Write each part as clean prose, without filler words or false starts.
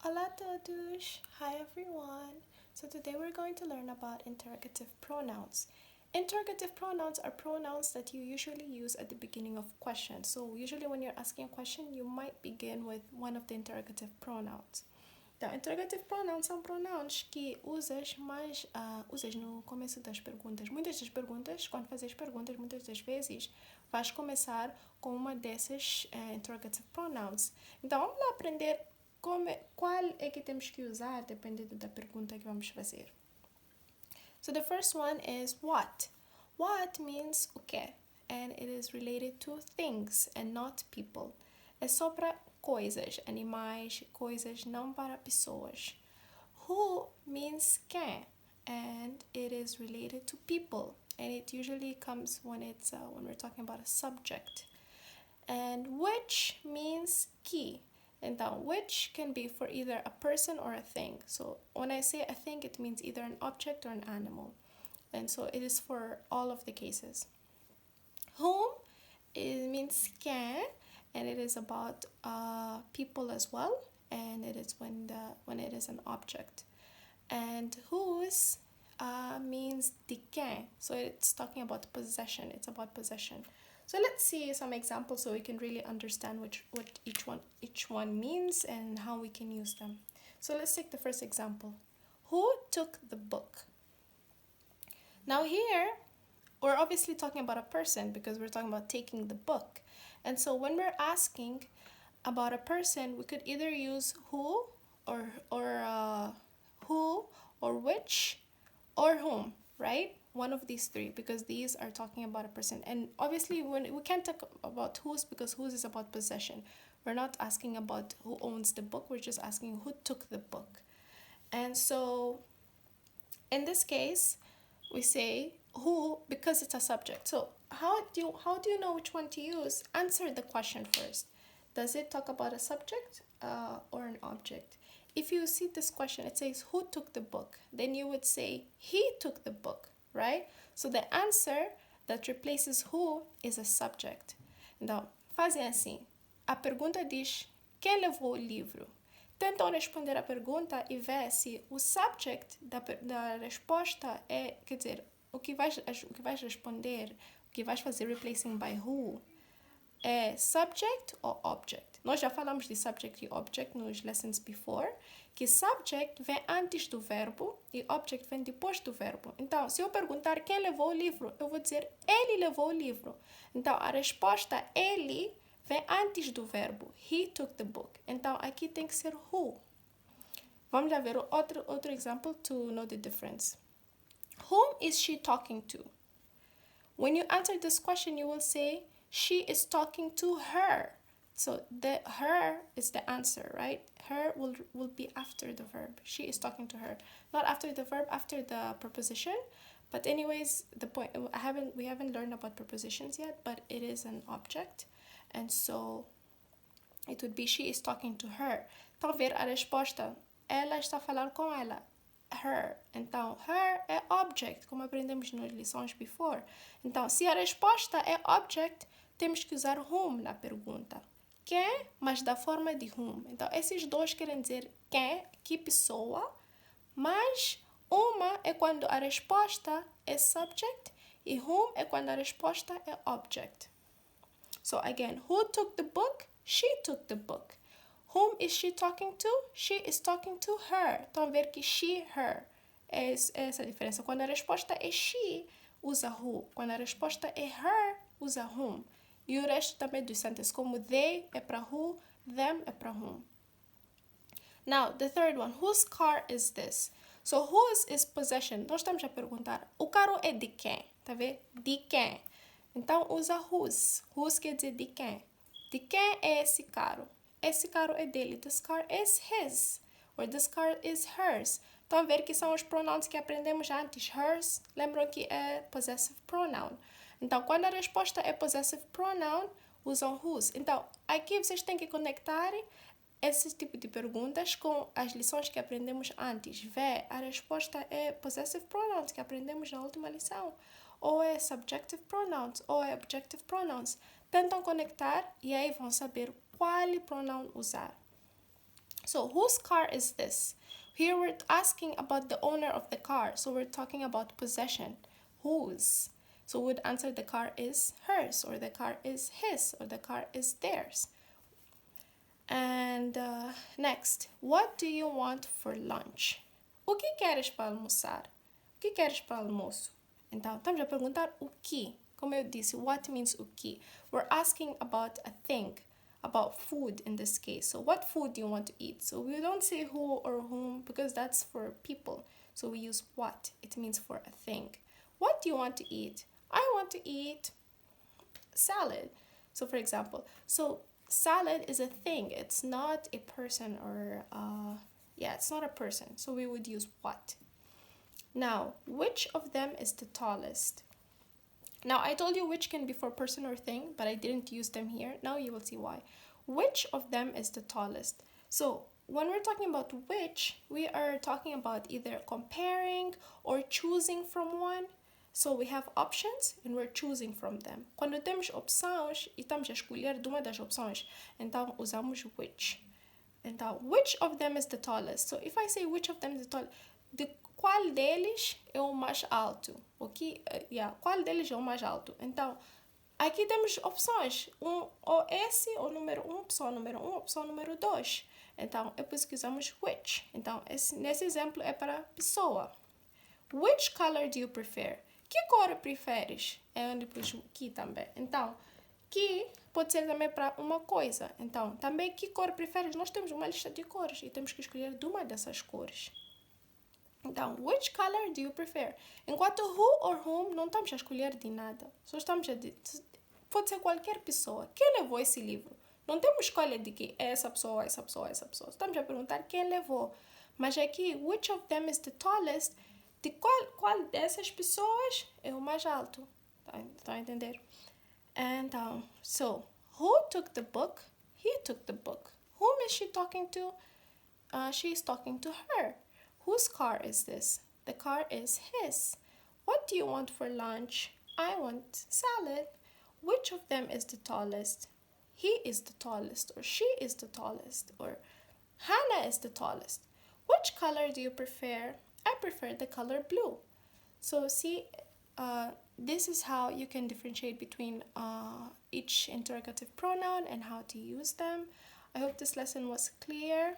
Hola a todos! Hi everyone! So today we're going to learn about interrogative pronouns. Interrogative pronouns are pronouns that you usually use at the beginning of questions. So usually when you're asking a question, you might begin with one of the interrogative pronouns. Então, interrogative pronouns são pronouns que usas no começo das perguntas. Muitas das perguntas, quando fazes perguntas, muitas das vezes vais começar com uma dessas interrogative pronouns. Então, vamos lá aprender qual é que temos que usar dependendo da pergunta que vamos fazer. So the first one is what. What means o quê? And it is related to things and not people. É só para coisas, animais, coisas, não para pessoas. Who means quem, and it is related to people, and it usually comes when we're talking about a subject. And which means que. Então, which can be for either a person or a thing. So when I say a thing, it means either an object or an animal. And so it is for all of the cases. Whom, it means quem, and it is about people as well, and it is when it is an object. And whose means de quem, so it's talking about possession. It's about possession. So let's see some examples so we can really understand what each one means and how we can use them. So let's take the first example. Who took the book? Now here, we're obviously talking about a person because we're talking about taking the book. And so when we're asking about a person, we could either use who or who or which or whom, right? One of these three, because these are talking about a person. And obviously when we can't talk about whose, because whose is about possession. We're not asking about who owns the book, we're just asking who took the book. And so in this case, we say who because it's a subject. So how do you know which one to use? Answer the question first. Does it talk about a subject or an object? If you see this question, it says who took the book, then you would say he took the book, right? So the answer that replaces who is a subject. Então, fazem assim. A pergunta diz quem levou o livro? Tentam responder a pergunta e ver se o subject da resposta é, quer dizer, o que vais responder, o que vais fazer replacing by who, é subject ou object. Nós já falamos de subject e object nos lessons before, que subject vem antes do verbo e object vem depois do verbo. Então, se eu perguntar quem levou o livro, eu vou dizer ele levou o livro. Então, a resposta ele vem antes do verbo. He took the book. Então, aqui tem que ser who. Vamos lá ver outro example to know the difference. Whom is she talking to? When you answer this question, you will say, she is talking to her. So the her is the answer, right? Her will be after the verb. She is talking to her. Not after the verb, after the preposition. But anyways, the point we haven't learned about prepositions yet, but it is an object. And so it would be she is talking to her. Então ver a resposta. Ela está a falar com ela. Her. Então, her é object, como aprendemos nas lições before. Então, se a resposta é object, temos que usar whom na pergunta. Quem, mas da forma de whom. Então, esses dois querem dizer quem, que pessoa, mas uma é quando a resposta é subject e whom é quando a resposta é object. So again, who took the book? She took the book. Whom is she talking to? She is talking to her. Estão a ver que she, her. É essa a diferença. Quando a resposta é she, usa who. Quando a resposta é her, usa whom. E o resto também dos sentences, como they é para who, them é para whom. Now, the third one, whose car is this? So, whose is possession. Nós estamos a perguntar, o carro é de quem? Tá vendo? De quem? Então, usa whose. Whose quer dizer de quem? De quem é esse carro? Esse carro é dele. This car is his. Or this car is hers. Estão a ver que são os pronomes que aprendemos antes. Hers, lembram que é possessive pronoun. Então, quando a resposta é possessive pronoun, usam whose. Então, aqui vocês têm que conectar esse tipo de perguntas com as lições que aprendemos antes. Vê, a resposta é possessive pronouns, que aprendemos na última lição. Ou é subjective pronouns, ou é objective pronouns. Tentam conectar e aí vão saber qual pronoun usar. So whose car is this? Here we're asking about the owner of the car. So we're talking about possession. Whose? So we'd answer the car is hers, or the car is his, or the car is theirs. And next, what do you want for lunch? O que queres para almoçar? O que queres para almoço? Então, estamos a perguntar o que. Como eu disse, what means o que. We're asking about a thing, about food in this case. So what food do you want to eat? So we don't say who or whom because that's for people. So we use what. It means for a thing. What do you want to eat? I want to eat salad. So for example, salad is a thing. It's not a person or it's not a person. So we would use what. Now, which of them is the tallest? Now, I told you which can be for person or thing, but I didn't use them here. Now you will see why. Which of them is the tallest? So when we're talking about which, we are talking about either comparing or choosing from one. So we have options and we're choosing from them. Quando temos opções e estamos a escolher de uma das opções, então usamos which. Então, which of them is the tallest? So if I say which of them is the tallest, de qual deles é o mais alto? Okay? Qual deles é o mais alto? Então, aqui temos opções. Ou esse, ou número 1, opção número 1, opção número 2. Então, é por isso que usamos which. Então, nesse exemplo é para pessoa. Which color do you prefer? Que cor preferes? É onde pus que também. Então, que pode ser também para uma coisa. Então, também que cor preferes? Nós temos uma lista de cores e temos que escolher de uma dessas cores. Então, which color do you prefer? Enquanto who or whom não estamos a escolher de nada. Só estamos a dizer, pode ser qualquer pessoa. Quem levou esse livro? Não temos escolha de que é essa pessoa, essa pessoa, essa pessoa. Estamos a perguntar quem levou. Mas aqui, which of them is the tallest? De qual dessas pessoas é o mais alto? Tá a entender? Então, so, who took the book? He took the book. Whom is she talking to? She's talking to her. Whose car is this? The car is his. What do you want for lunch? I want salad. Which of them is the tallest? He is the tallest, or she is the tallest, or Hannah is the tallest. Which color do you prefer? I prefer the color blue. So see, this is how you can differentiate between each interrogative pronoun and how to use them. I hope this lesson was clear.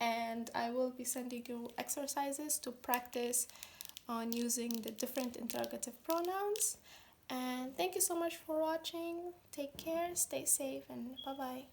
And I will be sending you exercises to practice on using the different interrogative pronouns. And thank you so much for watching. Take care, stay safe, and bye-bye.